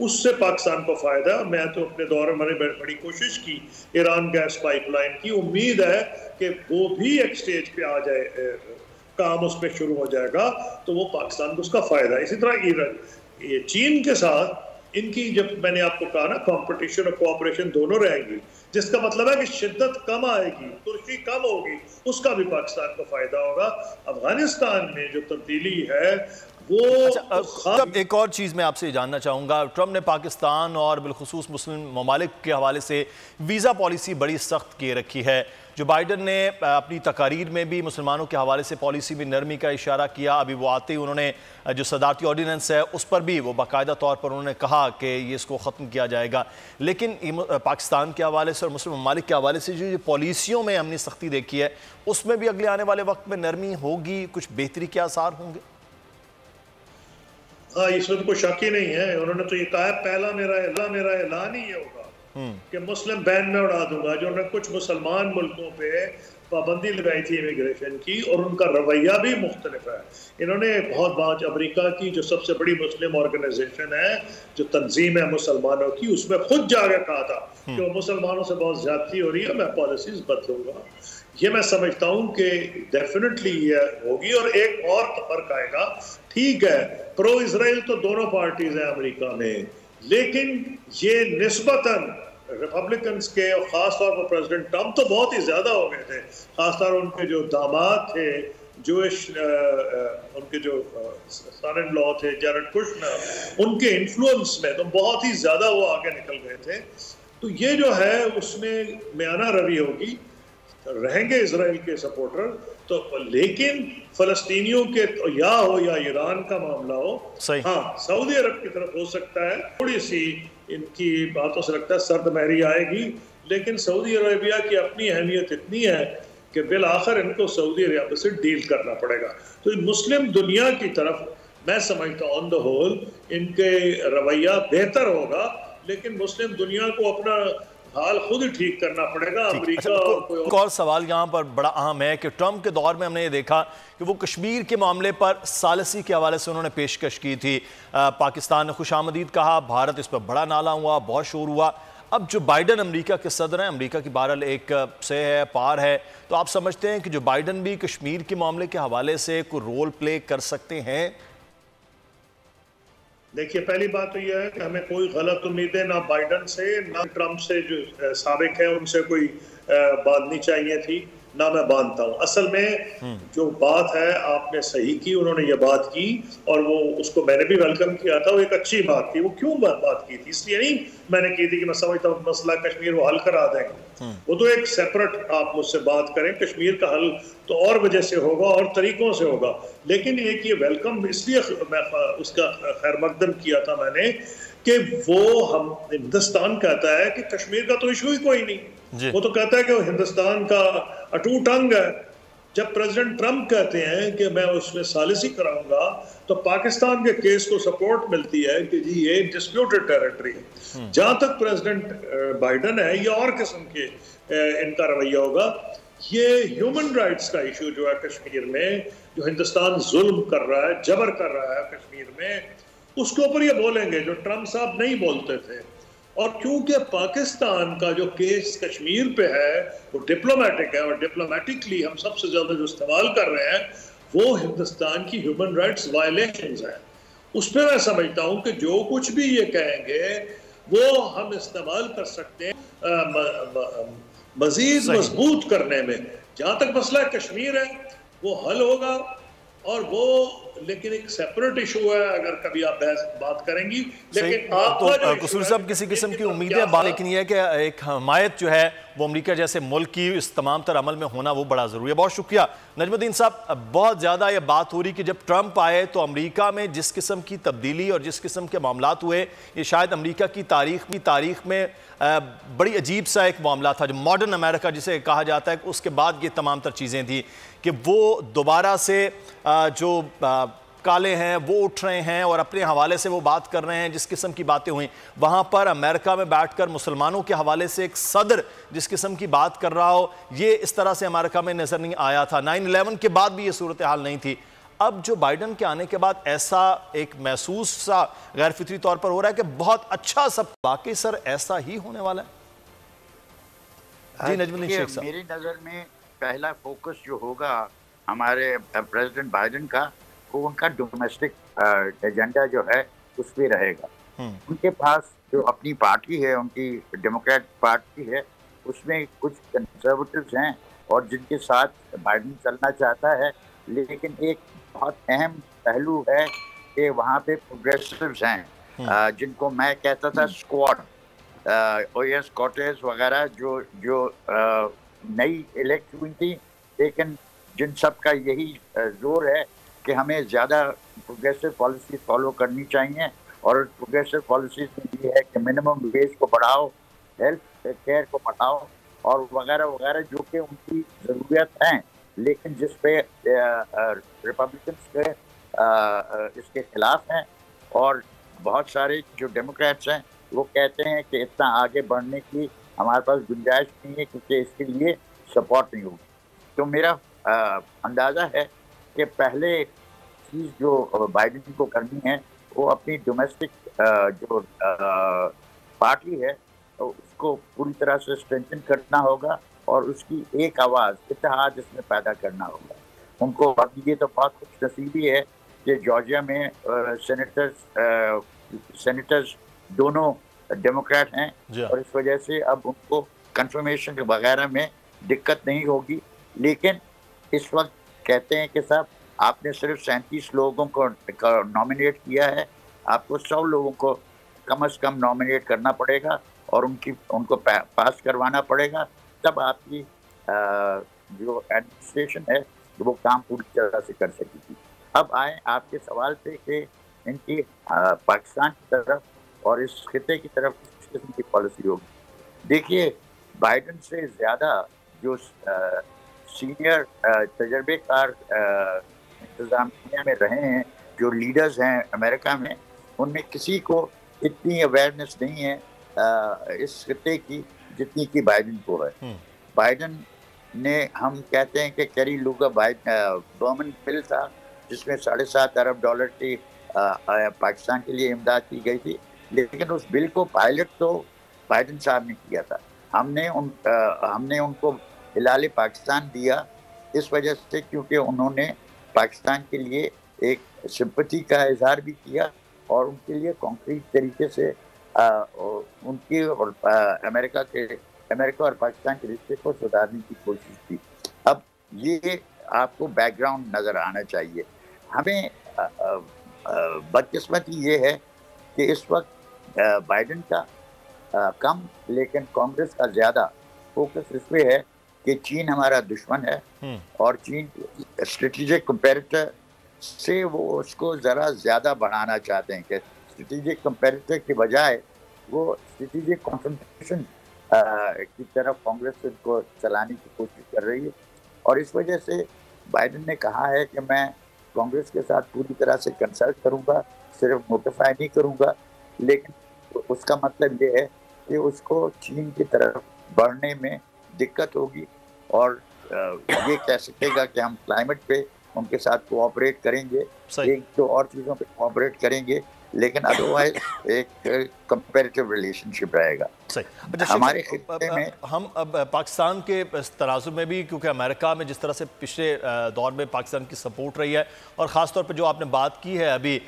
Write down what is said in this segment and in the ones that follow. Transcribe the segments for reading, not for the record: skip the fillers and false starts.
اس سے پاکستان کو فائدہ ہے. میں تو اپنے دور میں نے بڑی کوشش کی ایران گیس پائپ لائن کی. امید ہے کہ وہ بھی ایک سٹیج پہ آ جائے, کام اس پہ شروع ہو جائے گا تو وہ پاکستان کو اس کا فائدہ ہے. اسی طرح چین کے ساتھ ان کی, جب میں نے آپ کو کہا نا کمپٹیشن اور کوآپریشن دونوں رہیں گی, جس کا مطلب ہے کہ شدت کم آئے گی, ترشی کم ہوگی, اس کا بھی پاکستان کو فائدہ ہوگا. افغانستان میں جو تبدیلی ہے وہ ایک اور چیز میں آپ سے جاننا چاہوں گا. ٹرمپ نے پاکستان اور بالخصوص مسلم ممالک کے حوالے سے ویزا پالیسی بڑی سخت کیے رکھی ہے. جو بائیڈن نے اپنی تقاریر میں بھی مسلمانوں کے حوالے سے پالیسی میں نرمی کا اشارہ کیا. ابھی وہ آتے ہی انہوں نے جو صدارتی آرڈیننس ہے اس پر بھی وہ باقاعدہ طور پر انہوں نے کہا کہ یہ اس کو ختم کیا جائے گا. لیکن پاکستان کے حوالے سے اور مسلم ممالک کے حوالے سے جو پالیسیوں میں ہم نے سختی دیکھی ہے, اس میں بھی اگلے آنے والے وقت میں نرمی ہوگی, کچھ بہتری کے آثار ہوں گے؟ ہاں, اس میں تو کوئی شک ہی نہیں ہے. انہوں نے تو یہ کہا ہے پہلا میرا اعلان ہی یہ ہوگا کہ مسلم بین میں اڑا دوں گا. جو انہوں نے کچھ مسلمان ملکوں پہ پابندی لگائی تھی امیگریشن کی, اور ان کا رویہ بھی مختلف ہے. انہوں نے بہت بات امریکہ کی جو سب سے بڑی مسلم آرگنائزیشن ہے, جو تنظیم ہے مسلمانوں کی, اس میں خود جا کے کہا تھا کہ وہ مسلمانوں سے بہت زیادتی ہو رہی ہے, میں پالیسیز بدلوں گا. یہ میں سمجھتا ہوں کہ ڈیفینیٹلی یہ ہوگی. اور ایک اور فرق آئے گا. ٹھیک ہے, پرو اسرائیل تو دونوں پارٹیز ہیں امریکہ میں, لیکن یہ نسبتاً ریپبلکنز کے, اور خاص طور پر پریزیڈنٹ ٹرمپ تو بہت ہی زیادہ ہو گئے تھے. خاص طور ان کے جو داماد تھے, جوش ان کے جو سن ان لا تھے جیرڈ کشنر, ان کے انفلوئنس میں تو بہت ہی زیادہ وہ آگے نکل گئے تھے. تو یہ جو ہے اس میں میانہ روی ہوگی, رہیں گے اسرائیل کے سپورٹر تو, لیکن فلسطینیوں کے یا ہو یا ایران کا معاملہ ہو, ہاں سعودی عرب کی طرف ہو سکتا ہے تھوڑی سی ان کی باتوں سے لگتا ہے سرد مہری آئے گی, لیکن سعودی عربیہ کی اپنی اہمیت اتنی ہے کہ بالآخر ان کو سعودی عربیہ سے ڈیل کرنا پڑے گا. تو مسلم دنیا کی طرف میں سمجھتا ہوں آن دا ہول ان کے رویہ بہتر ہوگا, لیکن مسلم دنیا کو اپنا حال خود ہی ٹھیک کرنا پڑے گا. امریکہ ایک اور سوال یہاں پر بڑا اہم ہے کہ ٹرمپ کے دور میں ہم نے یہ دیکھا کہ وہ کشمیر کے معاملے پر ثالثی کے حوالے سے انہوں نے پیشکش کی تھی. پاکستان نے خوش آمدید کہا, بھارت اس پر بڑا نالا ہوا, بہت شور ہوا. اب جو بائیڈن امریکہ کے صدر ہیں, امریکہ کی بہرحال ایک سے ہے پار ہے, تو آپ سمجھتے ہیں کہ جو بائیڈن بھی کشمیر کے معاملے کے حوالے سے کوئی رول پلے کر سکتے ہیں؟ دیکھیے, پہلی بات تو یہ ہے کہ ہمیں کوئی غلط امیدیں نہ بائیڈن سے نہ ٹرمپ سے جو سابق ہے ان سے کوئی باندھنی چاہیے تھی, نہ میں باندھتا ہوں. اصل میں جو بات ہے آپ نے صحیح کی, انہوں نے یہ بات کی اور وہ اس کو میں نے بھی ویلکم کیا تھا, وہ ایک اچھی بات تھی. وہ کیوں بات کی تھی, اس لیے نہیں میں نے کی تھی کہ میں سمجھتا ہوں مسئلہ کشمیر وہ حل کرا دیں گے. وہ تو ایک سیپریٹ آپ مجھ سے بات کریں, کشمیر کا حل تو اور وجہ سے ہوگا اور طریقوں سے ہوگا, لیکن ایک یہ ویلکم اس لیے میں اس کا خیر مقدم کیا تھا میں نے کہ وہ ہم ہندوستان کہتا ہے کہ کشمیر کا تو ایشو ہی کوئی نہیں. وہ تو کہتا ہے کہ وہ ہندوستان کا اٹوٹ انگ ہے. جب پریزیڈنٹ ٹرمپ کہتے ہیں کہ میں اس میں ثالثی کراؤں گا, تو پاکستان کے کیس کو سپورٹ ملتی ہے کہ جی یہ ڈسپیوٹڈ ٹیریٹری ہے. جہاں تک پریزیڈنٹ بائیڈن ہے, یہ اور قسم کے ان کا رویہ ہوگا. یہ ہیومن رائٹس کا ایشو جو ہے کشمیر میں, جو ہندوستان ظلم کر رہا ہے, جبر کر رہا ہے کشمیر میں, اس کے اوپر یہ بولیں گے جو ٹرمپ صاحب نہیں بولتے تھے. اور کیونکہ پاکستان کا جو کیس کشمیر پہ ہے وہ ڈپلومیٹک ہے, اور ڈپلومیٹکلی ہم سب سے زیادہ جو استعمال کر رہے ہیں وہ ہندوستان کی ہیومن رائٹس وائلیشنز ہیں. اس پہ میں سمجھتا ہوں کہ جو کچھ بھی یہ کہیں گے وہ ہم استعمال کر سکتے ہیں مزید مضبوط کرنے میں. جہاں تک مسئلہ کشمیر ہے وہ حل ہوگا, اور وہ لیکن ایک سیپریٹ ایشو ہے اگر کبھی آپ بات کریں گی. لیکن آپ تو قصور صاحب کسی قسم کی امیدیں, لیکن یہ ہے کہ ایک حمایت جو ہے وہ امریکہ جیسے ملک کی اس تمام تر عمل میں ہونا وہ بڑا ضروری ہے. بہت شکریہ نجم الدین صاحب. بہت زیادہ یہ بات ہو رہی کہ جب ٹرمپ آئے تو امریکہ میں جس قسم کی تبدیلی اور جس قسم کے معاملات ہوئے, یہ شاید امریکہ کی تاریخ میں بڑی عجیب سا ایک معاملہ تھا. جو ماڈرن امریکہ جسے کہا جاتا ہے, اس کے بعد یہ تمام تر چیزیں تھیں کہ وہ دوبارہ سے جو کالے ہیں وہ اٹھ رہے ہیں اور اپنے حوالے سے وہ بات کر رہے ہیں. جس قسم کی باتیں ہوئیں وہاں پر امریکہ میں بیٹھ کر مسلمانوں کے حوالے سے ایک صدر جس قسم کی بات کر رہا ہو, یہ اس طرح سے امریکہ میں نظر نہیں آیا تھا. 9/11 کے بعد بھی یہ صورتحال نہیں تھی. اب جو بائیڈن کے آنے کے بعد ایسا ایک محسوس سا غیر فطری طور پر ہو رہا ہے کہ بہت اچھا سب، باقی سر ایسا ہی ہونے والا ہے؟ جی نجم الدین شیخ صاحب، میری نظر میں پہلا فوکس جو ہوگا ہمارے پریزیڈنٹ بائیڈن کا، وہ ان کا ڈومیسٹک ایجنڈا جو ہے اس پہ رہے گا. ان کے پاس جو اپنی پارٹی ہے، ان کی ڈیموکریٹ پارٹی ہے، اس میں کچھ کنزرویٹوز ہیں اور جن کے ساتھ بائیڈن چلنا چاہتا ہے، لیکن ایک بہت اہم پہلو ہے کہ وہاں پہ پروگریسوز ہیں جن کو میں کہتا تھا اسکواڈ، او ایس کورٹیز وغیرہ، جو نئی الیکٹ ہوئی تھی، لیکن جن سب کا یہی زور ہے کہ ہمیں زیادہ پروگریسو پالیسیز فالو کرنی چاہیے، اور پروگریسو پالیسیز میں یہ ہے کہ منیمم ویج کو بڑھاؤ، ہیلتھ کیئر کو بڑھاؤ اور وغیرہ وغیرہ، جو کہ ان کی ضروریات ہیں، لیکن جس پہ ریپبلکنس کے اس کے خلاف ہیں، اور بہت سارے جو ڈیموکریٹس ہیں وہ کہتے ہیں کہ اتنا آگے بڑھنے کی ہمارے پاس گنجائش نہیں ہے کیونکہ اس کے لیے سپورٹ نہیں ہوگی. تو میرا اندازہ ہے کہ پہلے چیز جو بائیڈن کو کرنی ہے وہ اپنی ڈومیسٹک جو پارٹی ہے اس کو پوری طرح سے اسٹرینتھن کرنا ہوگا، اور اس کی ایک آواز، اتحاد اس میں پیدا کرنا ہوگا. ان کو یہ تو بہت خوش نصیبی ہے کہ جارجیا میں سینیٹرز دونوں ڈیموکریٹ ہیں، اور اس وجہ سے اب ان کو کنفرمیشن وغیرہ میں دقت نہیں ہوگی. لیکن اس وقت کہتے ہیں کہ صاحب آپ نے صرف 37 لوگوں کو نامینیٹ کیا ہے، آپ کو 100 لوگوں کو کم از کم نامینیٹ کرنا پڑے گا اور ان کو پاس کروانا پڑے گا، تب آپ کی جو ایڈمنسٹریشن ہے وہ کام پوری طرح سے کر سکے گی. اب آئیں آپ کے سوال پہ کہ ان کی پاکستان کی طرف اور اس خطے کی طرف کس قسم کی پالیسی ہوگی. دیکھیے، بائیڈن سے زیادہ جو سینئر تجربے کار انتظامیہ میں رہے ہیں، جو لیڈرز ہیں امریکہ میں، ان میں کسی کو اتنی اویئرنیس نہیں ہے اس خطے کی جتنی کہ بائیڈن کو ہے. بائیڈن نے، ہم کہتے ہیں کہ کیری لوگر برمن بل تھا جس میں $7.5 ارب کی پاکستان کے لیے امداد کی گئی تھی، لیکن اس بل کو پائلٹ تو بائیڈن صاحب نے کیا تھا. ہم نے ان کو ہلال پاکستان دیا اس وجہ سے کیونکہ انہوں نے پاکستان کے لیے ایک سمپتھی کا اظہار بھی کیا، اور ان کے لیے کانکریٹ طریقے سے ان کی اور امریکہ اور پاکستان کے رشتے کو سدھارنے کی کوشش کی. اب یہ آپ کو بیک گراؤنڈ نظر آنا چاہیے. ہمیں بدقسمتی یہ ہے کہ اس وقت بائیڈن کا کم لیکن کانگریس کا زیادہ فوکس اس پہ ہے کہ چین ہمارا دشمن ہے، اور چین اسٹریٹجک کمپیریٹر سے وہ اس کو ذرا زیادہ بڑھانا چاہتے ہیں، کہ اسٹریٹجک کمپیریٹر کی بجائے وہ اسٹریٹجک کنفرنٹیشن کی طرف کانگریس کو چلانے کی کوشش کر رہی ہے. اور اس وجہ سے بائیڈن نے کہا ہے کہ میں کانگریس کے ساتھ پوری طرح سے کنسلٹ کروں گا، صرف نوٹیفائی نہیں کروں گا، لیکن اس کا مطلب یہ ہے کہ اس کو چین کی طرف بڑھنے میں دقت ہوگی، اور یہ کہہ سکے گا کہ ہم کلائمیٹ پہ ان کے ساتھ کوآپریٹ کریں گے، ایک دو اور چیزوں پہ کوآپریٹ کریں گے، لیکن ادروائز ایک کمپیریٹیو ریلیشن شپ رہے گا. ہمارے خطے میں ہم اب پاکستان کے تناظر میں بھی، کیونکہ امریکہ میں جس طرح سے پچھلے دور میں پاکستان کی سپورٹ رہی ہے، اور خاص طور پہ جو آپ نے بات کی ہے ابھی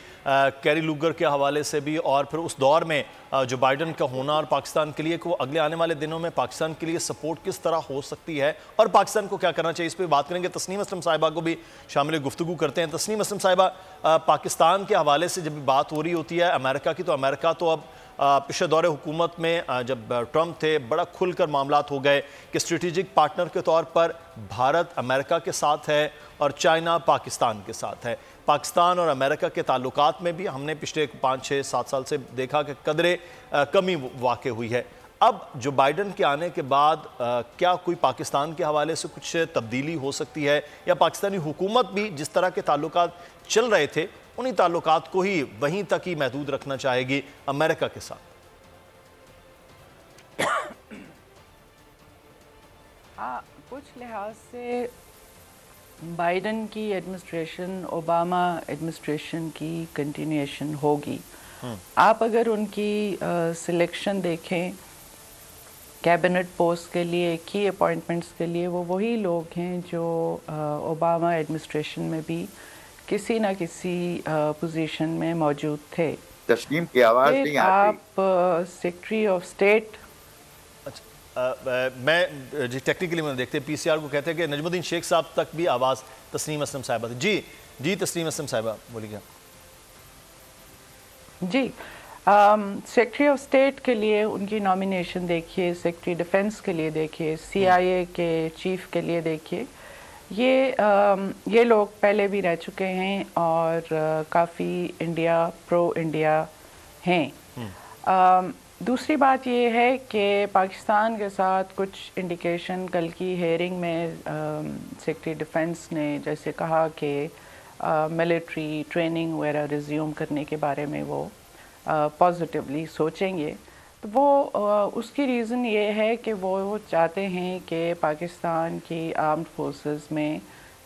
کیری لوگر کے حوالے سے بھی، اور پھر اس دور میں جو بائیڈن کا ہونا اور پاکستان کے لیے کہ وہ اگلے آنے والے دنوں میں پاکستان کے لیے سپورٹ کس طرح ہو سکتی ہے اور پاکستان کو کیا کرنا چاہیے، اس پہ بات کریں گے. تسنیم اسلم صاحبہ کو بھی شامل گفتگو کرتے ہیں. تسنیم اسلم صاحبہ، پاکستان کے حوالے سے جب بات ہو رہی ہوتی ہے امریکہ کی، تو امریکہ تو اب پچھلے دور حکومت میں جب ٹرمپ تھے بڑا کھل کر معاملات ہو گئے کہ اسٹریٹجک پارٹنر کے طور پر بھارت امریکہ کے ساتھ ہے اور چائنا پاکستان کے ساتھ ہے. پاکستان اور امریکہ کے تعلقات میں بھی ہم نے پچھلے 5-6-7 سال سے دیکھا کہ قدرے کمی واقع ہوئی ہے. اب جو بائیڈن کے آنے کے بعد کیا کوئی پاکستان کے حوالے سے کچھ تبدیلی ہو سکتی ہے، یا پاکستانی حکومت بھی جس طرح کے تعلقات چل رہے تھے انہی تعلقات کو ہی وہیں تک ہی محدود رکھنا چاہے گی امریکہ کے ساتھ؟ کچھ لحاظ سے بائیڈن کی ایڈمنسٹریشن اوباما ایڈمنسٹریشن کی کنٹینیوشن ہوگی. آپ اگر ان کی سلیکشن دیکھیں کیبنٹ پوسٹ کے لیے، کی اپوائنٹمنٹس کے لیے، وہ وہی لوگ ہیں جو اوباما ایڈمنسٹریشن میں بھی کسی نہ کسی پوزیشن میں موجود تھے. تسلیم کی آواز نہیں آتی. آپ سیکرٹری آف اسٹیٹ. میں جی ٹیکنیکلی میں دیکھتے ہیں پی سی آر کو کہتے ہیں کہ نجم الدین شیخ صاحب تک بھی آواز تسنیم اسلم صاحبہ تھی. جی تسنیم اسلم صاحبہ بولیے. جی سیکرٹری آف اسٹیٹ کے لیے ان کی نامینیشن دیکھیے، سیکرٹری ڈیفنس کے لیے دیکھیے، سی آئی اے کے چیف کے لیے دیکھیے. یہ لوگ پہلے بھی رہ چکے ہیں اور کافی پرو انڈیا ہیں. دوسری بات یہ ہے کہ پاکستان کے ساتھ کچھ انڈیکیشن کل کی ہیئرنگ میں سیکرٹری ڈیفنس نے جیسے کہا کہ ملٹری ٹریننگ وغیرہ ریزیوم کرنے کے بارے میں وہ پازیٹیولی سوچیں گے. تو وہ اس کی ریزن یہ ہے کہ وہ چاہتے ہیں کہ پاکستان کی آرمڈ فورسز میں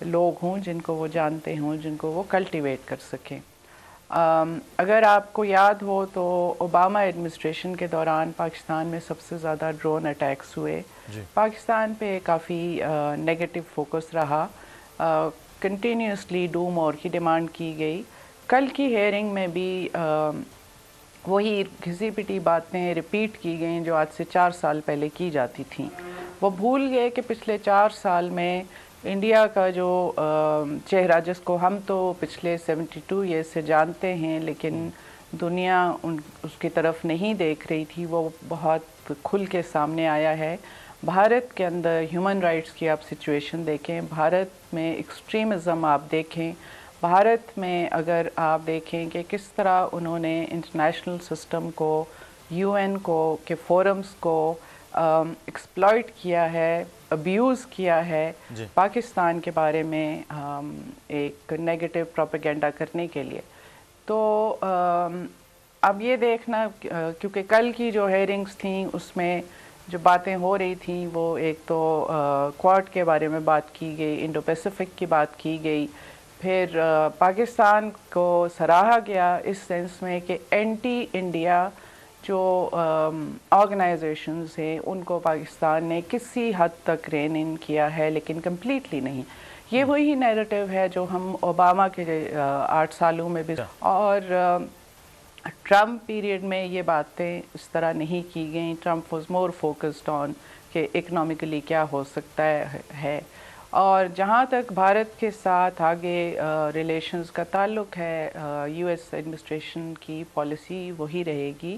لوگ ہوں جن کو وہ جانتے ہوں، جن کو وہ کلٹیویٹ کر سکیں. اگر آپ کو یاد ہو تو اوباما ایڈمنسٹریشن کے دوران پاکستان میں سب سے زیادہ ڈرون اٹیکس ہوئے. پاکستان پہ کافی نیگیٹو فوکس رہا، کنٹینیوسلی ڈو مور کی ڈیمانڈ کی گئی. کل کی ہیئرنگ میں بھی وہی گھسی پٹی باتیں ریپیٹ کی گئیں جو آج سے 4 سال پہلے کی جاتی تھیں. وہ بھول گئے کہ پچھلے 4 سال میں انڈیا کا جو چہرہ، جس کو ہم تو پچھلے 72 ایئر سے جانتے ہیں لیکن دنیا اس کی طرف نہیں دیکھ رہی تھی، وہ بہت کھل کے سامنے آیا ہے. بھارت کے اندر ہیومن رائٹس کی آپ سچویشن دیکھیں، بھارت میں ایکسٹریمزم آپ دیکھیں، بھارت میں اگر آپ دیکھیں کہ کس طرح انہوں نے انٹرنیشنل سسٹم کو، یو این کو کے فورمز کو ایکسپلائٹ کیا ہے، ابیوز کیا ہے پاکستان کے بارے میں ایک نیگیٹو پروپیگنڈا کرنے کے لیے. تو اب یہ دیکھنا، کیونکہ کل کی جو ہیئرنگز تھیں اس میں جو باتیں ہو رہی تھیں وہ ایک تو کوارڈ کے بارے میں بات کی گئی، انڈو پیسیفک کی بات کی گئی، پھر پاکستان کو سراہا گیا اس سینس میں کہ اینٹی انڈیا جو آرگنائزیشنز ہیں ان کو پاکستان نے کسی حد تک رین ان کیا ہے لیکن کمپلیٹلی نہیں. یہ وہی نیریٹو ہے جو ہم اوباما کے 8 سالوں میں بھی، اور ٹرمپ پیریڈ میں یہ باتیں اس طرح نہیں کی گئیں. Trump was more focused on کہ اکنامکلی کیا ہو سکتا ہے. اور جہاں تک بھارت کے ساتھ آگے ریلیشنز کا تعلق ہے، یو ایس ایڈمنسٹریشن کی پالیسی وہی رہے گی،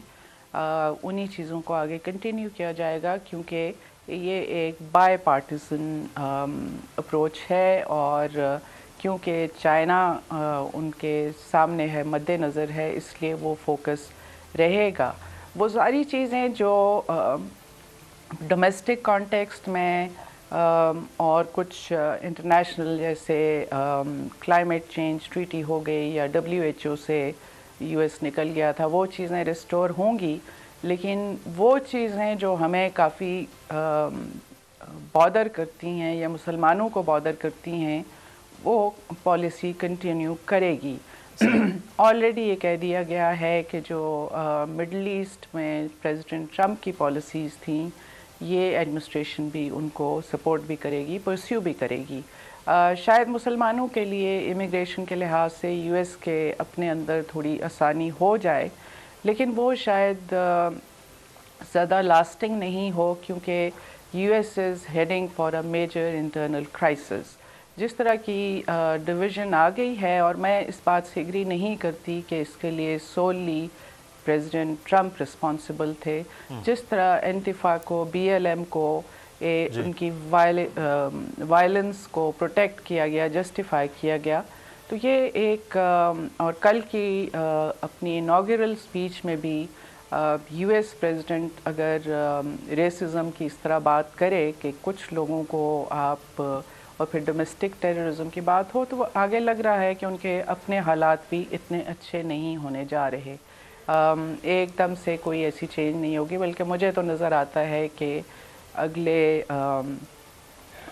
انہی چیزوں کو آگے کنٹینیو کیا جائے گا کیونکہ یہ ایک بائی پارٹیزن اپروچ ہے، اور کیونکہ چائنا ان کے سامنے ہے، مد نظر ہے، اس لیے وہ فوکس رہے گا. وہ ساری چیزیں جو ڈومیسٹک کانٹیکسٹ میں اور کچھ انٹرنیشنل جیسے کلائمیٹ چینج ٹریٹی ہو گئی یا WHO سے یو ایس نکل گیا تھا، وہ چیزیں ریسٹور ہوں گی. لیکن وہ چیزیں جو ہمیں کافی بادر کرتی ہیں یا مسلمانوں کو بادر کرتی ہیں، وہ پالیسی کنٹینیو کرے گی. آلریڈی یہ کہہ دیا گیا ہے کہ جو مڈل ایسٹ میں پریزیڈنٹ ٹرمپ کی پالیسیز تھیں، یہ ایڈمنسٹریشن بھی ان کو سپورٹ بھی کرے گی، پرسیو بھی کرے گی. شاید مسلمانوں کے لیے امیگریشن کے لحاظ سے یو ایس کے اپنے اندر تھوڑی آسانی ہو جائے، لیکن وہ شاید زیادہ لاسٹنگ نہیں ہو، کیونکہ U S is heading for a major internal crisis. جس طرح کی ڈویژن آ گئی ہے، اور میں اس بات سے ایگری نہیں کرتی کہ اس کے لیے سوللی پریزیڈنٹ ٹرمپ رسپانسبل تھے. جس طرح انتفا کو، BLM کو، ان کی وائلنس کو پروٹیکٹ کیا گیا، جسٹیفائی کیا گیا، تو یہ ایک اور کل کی اپنی انوگرل اسپیچ میں بھی یو ایس پریزیڈنٹ اگر ریسزم کی اس طرح بات کرے کہ کچھ لوگوں کو آپ، اور پھر ڈومیسٹک ٹیررزم کی بات ہو، تو وہ آگے لگ رہا ہے کہ ان کے اپنے حالات بھی اتنے اچھے نہیں ہونے جا رہے. ایک دم سے کوئی ایسی چینج نہیں ہوگی، بلکہ مجھے تو نظر آتا ہے کہ اگلے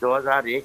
2001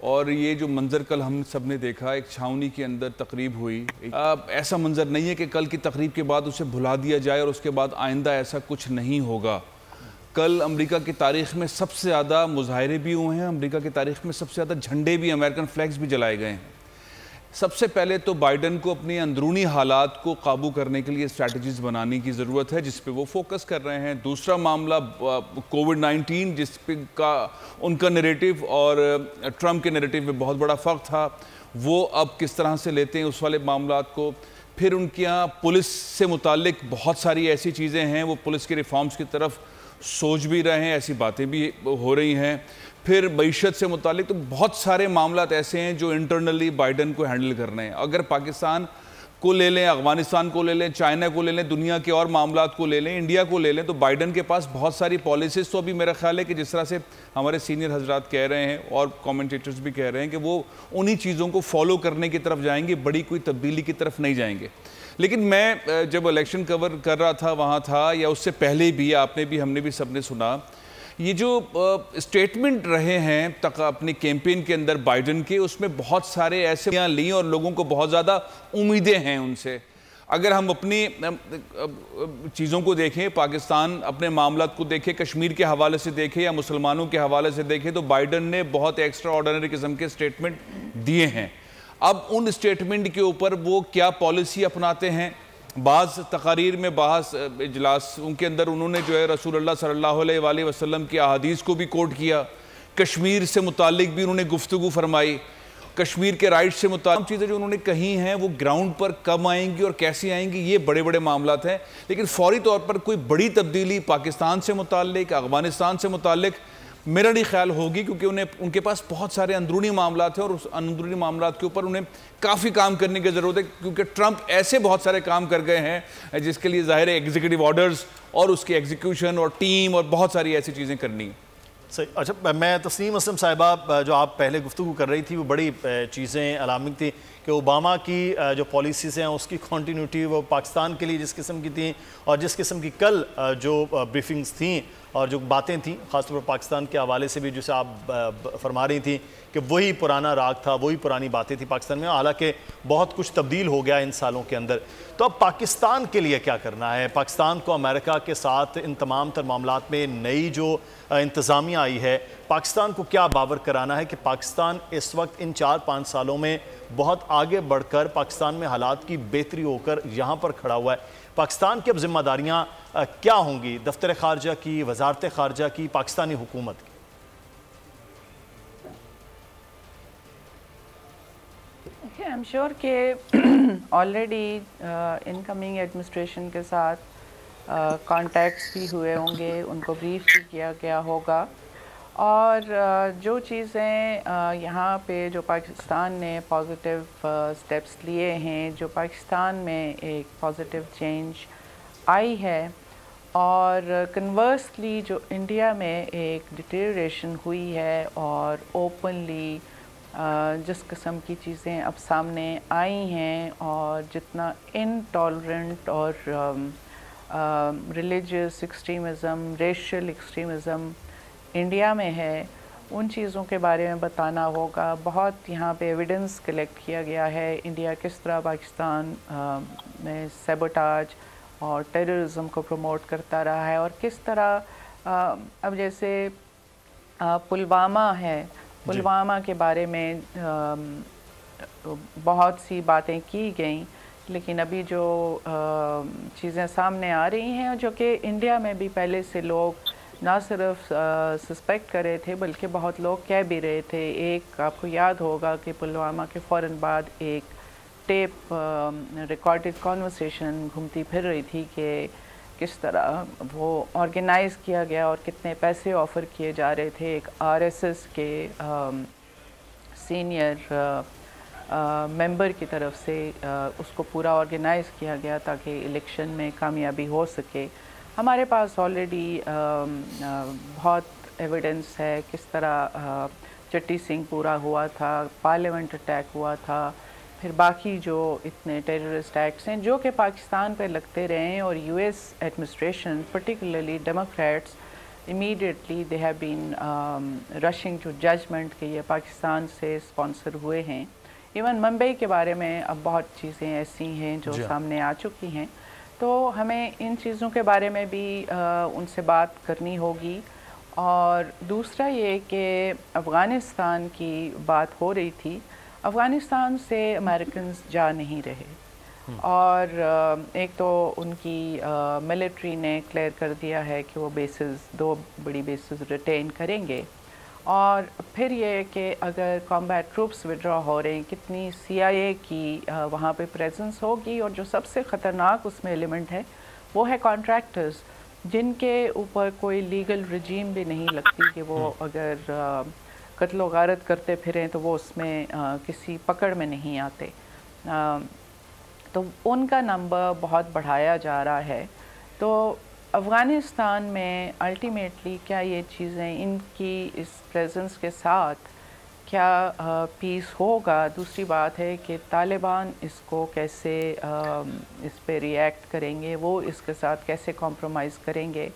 اور یہ جو منظر کل ہم سب نے دیکھا، ایک چھاونی کے اندر تقریب ہوئی، ایسا منظر نہیں ہے کہ کل کی تقریب کے بعد اسے بھلا دیا جائے اور اس کے بعد آئندہ ایسا کچھ نہیں ہوگا۔ کل امریکہ کی تاریخ میں سب سے زیادہ مظاہرے بھی ہوئے ہیں، امریکہ کی تاریخ میں سب سے زیادہ جھنڈے بھی، امریکن فلیگز بھی جلائے گئے ہیں۔ سب سے پہلے تو بائیڈن کو اپنی اندرونی حالات کو قابو کرنے کے لیے اسٹریٹجیز بنانے کی ضرورت ہے، جس پہ وہ فوکس کر رہے ہیں۔ دوسرا معاملہ کووڈ-19، جس پہ ان کا نیریٹو اور ٹرمپ کے نیریٹو میں بہت بڑا فرق تھا، وہ اب کس طرح سے لیتے ہیں اس والے معاملات کو۔ پھر ان کے یہاں پولیس سے متعلق بہت ساری ایسی چیزیں ہیں، وہ پولیس کے ریفارمز کی طرف سوچ بھی رہے ہیں، ایسی باتیں بھی ہو رہی ہیں۔ پھر معیشت سے متعلق تو بہت سارے معاملات ایسے ہیں جو انٹرنلی بائیڈن کو ہینڈل کرنے ہیں۔ اگر پاکستان کو لے لیں، افغانستان کو لے لیں، چائنا کو لے لیں، دنیا کے اور معاملات کو لے لیں، انڈیا کو لے لیں، تو بائیڈن کے پاس بہت ساری پالیسیز تو ابھی میرا خیال ہے کہ جس طرح سے ہمارے سینئر حضرات کہہ رہے ہیں اور کومنٹیٹرز بھی کہہ رہے ہیں کہ وہ انہی چیزوں کو فالو کرنے کی طرف جائیں گے، بڑی کوئی تبدیلی کی طرف نہیں جائیں گے۔ لیکن میں جب الیکشن کور کر رہا تھا وہاں تھا، یا اس سے پہلے بھی آپ نے بھی ہم نے بھی سب نے سنا، یہ جو اسٹیٹمنٹ رہے ہیں اپنی کیمپین کے اندر بائیڈن کے، اس میں بہت سارے ایسے لیں اور لوگوں کو بہت زیادہ امیدیں ہیں ان سے۔ اگر ہم اپنی چیزوں کو دیکھیں، پاکستان اپنے معاملات کو دیکھیں، کشمیر کے حوالے سے دیکھیں یا مسلمانوں کے حوالے سے دیکھیں، تو بائیڈن نے بہت ایکسٹرا آرڈنری قسم کے اسٹیٹمنٹ دیے ہیں۔ اب ان اسٹیٹمنٹ کے اوپر وہ کیا پالیسی اپناتے ہیں؟ بعض تقاریر میں، بعض اجلاسوں کے اندر انہوں نے جو ہے رسول اللہ صلی اللہ علیہ وآلہ وسلم کی احادیث کو بھی کوٹ کیا، کشمیر سے متعلق بھی انہوں نے گفتگو فرمائی، کشمیر کے رائٹ سے متعلق چیزیں جو انہوں نے کہی ہیں وہ گراؤنڈ پر کب آئیں گی اور کیسے آئیں گی، یہ بڑے بڑے معاملات ہیں۔ لیکن فوری طور پر کوئی بڑی تبدیلی پاکستان سے متعلق، افغانستان سے متعلق میرا نہیں خیال ہوگی، کیونکہ ان کے پاس بہت سارے اندرونی معاملات ہیں اور اس اندرونی معاملات کے اوپر انہیں کافی کام کرنے کی ضرورت ہے، کیونکہ ٹرمپ ایسے بہت سارے کام کر گئے ہیں جس کے لیے ظاہر ہے ایگزیکٹو آرڈرز اور اس کی ایگزیکیوشن اور ٹیم اور بہت ساری ایسی چیزیں کرنی ہیں۔ صحیح۔ اچھا، میں تسنیم اسلم صاحبہ جو آپ پہلے گفتگو کر رہی تھی، وہ بڑی چیزیں علامت تھی کہ اوباما کی جو پالیسیز ہیں اس کی کنٹینیوٹی وہ پاکستان کے لیے جس قسم کی تھیں، اور جس قسم کی کل جو بریفنگز تھیں اور جو باتیں تھیں خاص طور پر پاکستان کے حوالے سے بھی، جسے آپ فرما رہی تھیں کہ وہی پرانا راگ تھا، وہی پرانی باتیں تھیں پاکستان میں، حالانکہ بہت کچھ تبدیل ہو گیا ان سالوں کے اندر۔ تو اب پاکستان کے لیے کیا کرنا ہے؟ پاکستان کو امریکہ کے ساتھ ان تمام تر معاملات میں نئی جو انتظامیہ آئی ہے، پاکستان کو کیا باور کرانا ہے کہ پاکستان اس وقت ان 4-5 سالوں میں بہت آگے بڑھ کر پاکستان میں حالات کی بہتری ہو کر یہاں پر کھڑا ہوا ہے؟ پاکستان کی اب ذمہ داریاں کیا ہوں گی؟ دفتر خارجہ کی، وزارت خارجہ کی، پاکستانی حکومت کی؟ I'm sure کہ آلریڈی انکمنگ ایڈمنسٹریشن کے ساتھ کانٹیکٹس بھی ہوئے ہوں گے، ان کو بریف بھی کیا گیا ہوگا، اور جو چیزیں یہاں پہ جو پاکستان نے پازیٹیو سٹیپس لیے ہیں، جو پاکستان میں ایک پازیٹیو چینج آئی ہے، اور کنورسلی جو انڈیا میں ایک ڈیٹیریشن ہوئی ہے اور اوپنلی جس قسم کی چیزیں اب سامنے آئی ہیں، اور جتنا انٹالرنٹ اور religious extremism, racial extremism India میں ہے، ان چیزوں کے بارے میں بتانا ہوگا۔ بہت یہاں پہ ایویڈنس کلیکٹ کیا گیا ہے، انڈیا کس طرح پاکستان میں سیبوٹاج اور ٹیررزم کو پروموٹ کرتا رہا ہے، اور کس طرح اب جیسے پلوامہ ہے، پلوامہ کے بارے میں بہت سی باتیں کی گئیں، لیکن ابھی جو چیزیں سامنے آ رہی ہیں، جو کہ انڈیا میں بھی پہلے سے لوگ نہ صرف سسپیکٹ کر رہے تھے بلکہ بہت لوگ کہہ بھی رہے تھے۔ ایک آپ کو یاد ہوگا کہ پلوامہ کے فوراً بعد ایک ٹیپ ریکارڈڈ کانورسیشن گھومتی پھر رہی تھی کہ کس طرح وہ آرگنائز کیا گیا اور کتنے پیسے آفر کیے جا رہے تھے۔ ایک RSS کے سینئر ممبر کی طرف سے اس کو پورا آرگنائز کیا گیا تاکہ الیکشن میں کامیابی ہو سکے۔ ہمارے پاس آلریڈی بہت ایویڈنس ہے کس طرح چٹی سنگھ پورا ہوا تھا، پارلیمنٹ اٹیک ہوا تھا، پھر باقی جو اتنے ٹیررسٹ ایکٹس ہیں جو کہ پاکستان پہ لگتے رہے ہیں، اور US administration particularly democrats immediately they have been rushing to judgment کہ یہ پاکستان سے اسپانسر ہوئے ہیں. ایون ممبئی کے بارے میں اب بہت چیزیں ایسی ہیں جو سامنے آ چکی ہیں, تو ہمیں ان چیزوں کے بارے میں بھی ان سے بات کرنی ہوگی. اور دوسرا یہ کہ افغانستان کی بات ہو رہی تھی, افغانستان سے امریکنز جا نہیں رہے, اور ایک تو ان کی ملٹری نے کلیئر کر دیا ہے کہ وہ بیسز, 2 بڑی بیسز ریٹین کریں گے. اور پھر یہ کہ اگر کامبیٹ ٹروپس وڈرا ہو رہے ہیں, کتنی CIA کی وہاں پہ پریزنس ہوگی, اور جو سب سے خطرناک اس میں ایلیمنٹ ہے وہ ہے کانٹریکٹرز, جن کے اوپر کوئی لیگل رجیم بھی نہیں لگتی کہ وہ اگر قتل و غارت کرتے پھریں تو وہ اس میں کسی پکڑ میں نہیں آتے. تو ان کا نمبر بہت بڑھایا جا رہا ہے. تو افغانستان میں الٹیمیٹلی کیا یہ چیزیں ان کی اس پریزنس کے ساتھ کیا پیس ہوگا. دوسری بات ہے کہ طالبان اس کو کیسے اس پہ ری ایکٹ کریں گے, وہ اس کے ساتھ کیسے کمپرومائز کریں گے.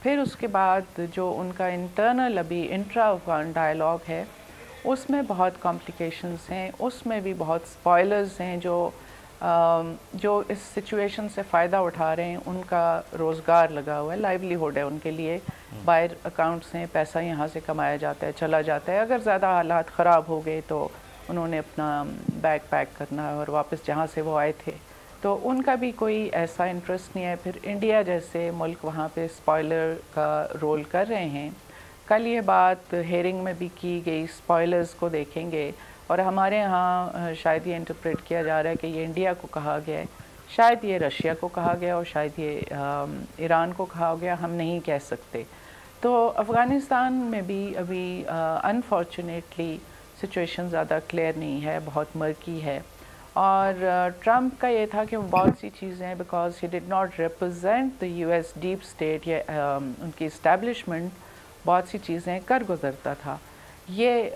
پھر اس کے بعد جو ان کا انٹرنل ابھی انٹرا افغان ڈائلاگ ہے اس میں بہت کمپلیکیشنز ہیں, اس میں بھی بہت سپوائلرز ہیں جو اس سچویشن سے فائدہ اٹھا رہے ہیں. ان کا روزگار لگا ہوا ہے, لائیولیہوڈ ہے ان کے لیے, باہر اکاؤنٹس ہیں, پیسہ یہاں سے کمایا جاتا ہے, چلا جاتا ہے. اگر زیادہ حالات خراب ہو گئے تو انہوں نے اپنا بیگ پیک کرنا ہے اور واپس جہاں سے وہ آئے تھے, تو ان کا بھی کوئی ایسا انٹرسٹ نہیں ہے. پھر انڈیا جیسے ملک وہاں پہ سپوائلر کا رول کر رہے ہیں. کل یہ بات ہیئرنگ میں بھی کی گئی, سپوائلرز کو دیکھیں گے, اور ہمارے ہاں شاید یہ انٹرپریٹ کیا جا رہا ہے کہ یہ انڈیا کو کہا گیا ہے, شاید یہ رشیا کو کہا گیا, اور شاید یہ ایران کو کہا گیا, ہم نہیں کہہ سکتے. تو افغانستان میں بھی ابھی انفارچونیٹلی سچویشن زیادہ کلیئر نہیں ہے, بہت مرکی ہے. اور ٹرمپ کا یہ تھا کہ وہ بہت سی چیزیں because he did not represent the US deep state, یا ان کی اسٹیبلشمنٹ بہت سی چیزیں کر گزرتا تھا. یہ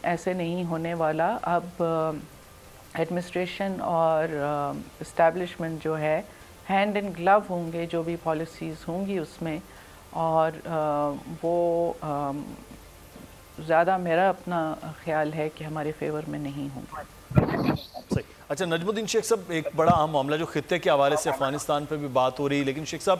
ایسے نہیں ہونے والا. اب ایڈمنسٹریشن اور اسٹیبلشمنٹ جو ہے ہینڈ ان گلو ہوں گے, جو بھی پالیسیز ہوں گی اس میں, اور وہ زیادہ میرا اپنا خیال ہے کہ ہمارے فیور میں نہیں ہوں گے. صحیح. اچھا نجم الدین شیخ صاحب, ایک بڑا اہم معاملہ جو خطے کے حوالے سے افغانستان پہ بھی بات ہو رہی, لیکن شیخ صاحب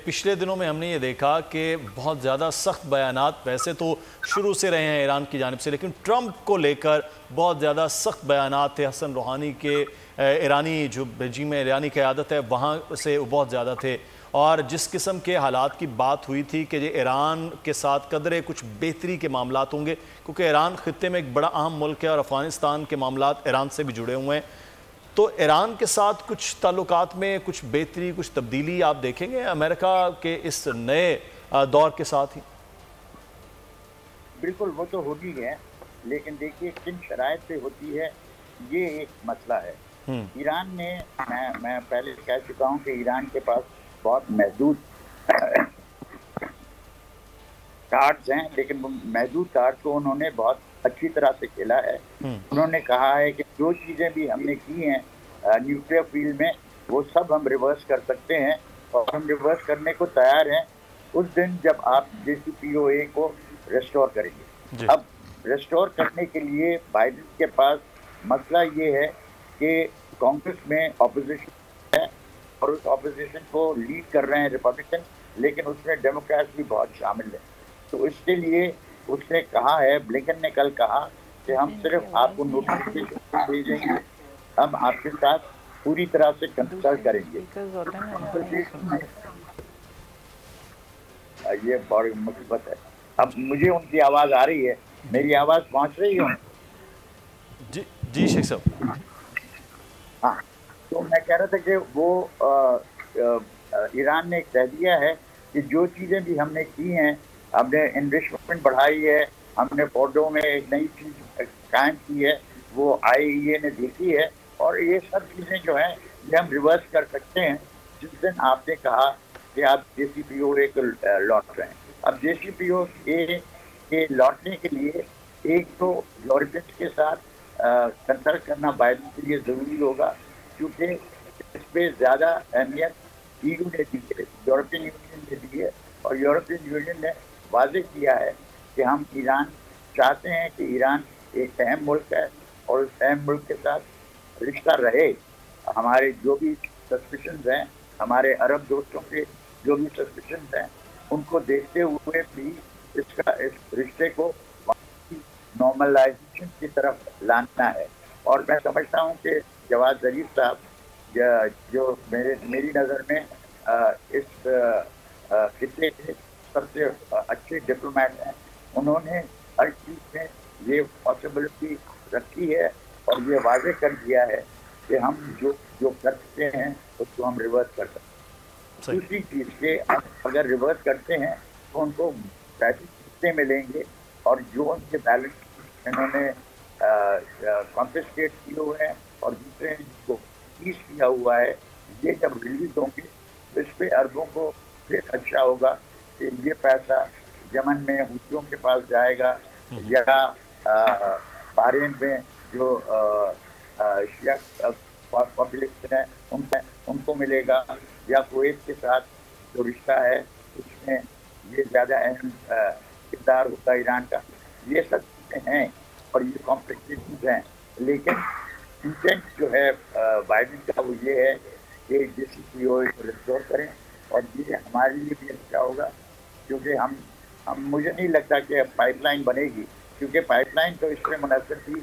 پچھلے دنوں میں ہم نے یہ دیکھا کہ بہت زیادہ سخت بیانات ویسے تو شروع سے رہے ہیں ایران کی جانب سے, لیکن ٹرمپ کو لے کر بہت زیادہ سخت بیانات تھے. حسن روحانی کے ایرانی جو رجیم ایرانی قیادت ہے وہاں سے بہت زیادہ تھے, اور جس قسم کے حالات کی بات ہوئی تھی کہ یہ ایران کے ساتھ قدرے کچھ بہتری کے معاملات ہوں گے, کیونکہ ایران خطے میں ایک بڑا اہم ملک ہے اور افغانستان کے معاملات ایران سے بھی جڑے ہوئے ہیں. تو ایران کے ساتھ کچھ تعلقات میں کچھ بہتری, کچھ تبدیلی آپ دیکھیں گے امریکہ کے اس نئے دور کے ساتھ ہی؟ بالکل, وہ تو ہوتی ہے, لیکن دیکھیے کن شرائط پہ ہوتی ہے, یہ ایک مسئلہ ہے. ایران نے, میں پہلے کہہ چکا ہوں کہ ایران کے پاس بہت محدود کارڈز ہیں, لیکن محدود کارڈ کو انہوں نے بہت اچھی طرح سے کھیلا ہے. انہوں نے کہا ہے کہ جو چیزیں بھی ہم نے کی ہیں نیوکلیر فیلڈ میں وہ سب ہم ریورس کر سکتے ہیں, اور ہم ریورس کرنے کو تیار ہیں اس دن جب آپ JCPOA کو ریسٹور کریں گے. اب ریسٹور کرنے کے لیے بائیڈن کے پاس مسئلہ یہ ہے کہ کانگریس میں اپوزیشن ہے, اور اس اپوزیشن کو لیڈ کر رہے ہیں ریپبلکن, لیکن اس میں ڈیموکریٹس بھی بہت شامل ہیں. تو اس کے لیے اس نے کہا ہے, بلنکن نے کل کہا کہ ہم صرف آپ کو نوٹیفیکیشن بھیجیں گے, ہم آپ کے ساتھ پوری طرح سے کنسلٹ کریں گے. یہ بڑی مصیبت ہے. اب مجھے ان کی آواز آ رہی ہے, میری آواز پہنچ رہی ہے؟ جی شیخ صاحب. ہاں, تو میں کہہ رہا تھا کہ وہ ایران نے کہہ دیا ہے کہ جو چیزیں بھی ہم نے کی ہیں, ہم نے انویسٹمنٹ بڑھائی ہے, ہم نے فوجوں میں ایک نئی چیز قائم کی ہے, وہ IAEA نے دیکھی ہے, اور یہ سب چیزیں جو ہیں یہ ہم ریورس کر سکتے ہیں جس دن آپ نے کہا کہ آپ JCPOA کو لوٹ رہے ہیں. اب JCPOA کے لوٹنے کے لیے ایک تو یورپینس کے ساتھ کنسلٹ کرنا بائیڈن کے لیے ضروری ہوگا, کیونکہ اس پہ زیادہ اہمیت EU نے دی ہے, یورپین یونین نے دی ہے, اور یورپین یونین نے واضح کیا ہے کہ ہم ایران چاہتے ہیں کہ ایران ایک اہم ملک ہے اور اس اہم ملک کے ساتھ رشتہ رہے. ہمارے جو بھی سسپیشنز ہیں، ہمارے عرب دوستوں کے جو بھی سسپیشنز ہیں، ان کو دیکھتے ہوئے بھی اس رشتے کو نارملائزیشن کی طرف لانا ہے. اور میں سمجھتا ہوں کہ جواد ظریف صاحب جو میری نظر میں اس خطے کے سب سے اچھے ڈپلومیٹ ہیں، انہوں نے ہر چیز میں یہ پاسبلٹی رکھی ہے اور یہ واضح کر دیا ہے کہ ہم جو کرتے ہیں اس کو ہم ریورس کر سکتے ہیں. دوسری چیز کے اگر ریورس کرتے ہیں تو ان کو پیسے کتنے ملیں گے، اور جو ان کے بیلنس انہوں نے کانفسکیٹ کیے ہوئے ہیں اور دوسرے جس کو فیس کیا ہوا ہے، یہ جب ریلیز ہوں گے تو اس پہ عربوں کو پھر اچھا ہوگا کہ یہ پیسہ یمن میں حوثیوں کے پاس جائے گا، یا بحرین میں جو شیعہ پاپولیشن ہے ان کو ملے گا، یا کویت کے ساتھ جو رشتہ ہے اس میں یہ زیادہ اہم کردار ہوتا ہے ایران کا. یہ سب چیزیں ہیں اور یہ کمپلیکیشنز ہیں، لیکن انٹینٹ جو ہے بائیڈن کا وہ یہ ہے کہ JCPOA کو ریسٹور کریں، اور یہ ہمارے لیے بھی اچھا ہوگا کیونکہ ہم مجھے نہیں لگتا کہ پائپ لائن بنے گی، کیونکہ پائپ لائن تو اس میں منحصر تھی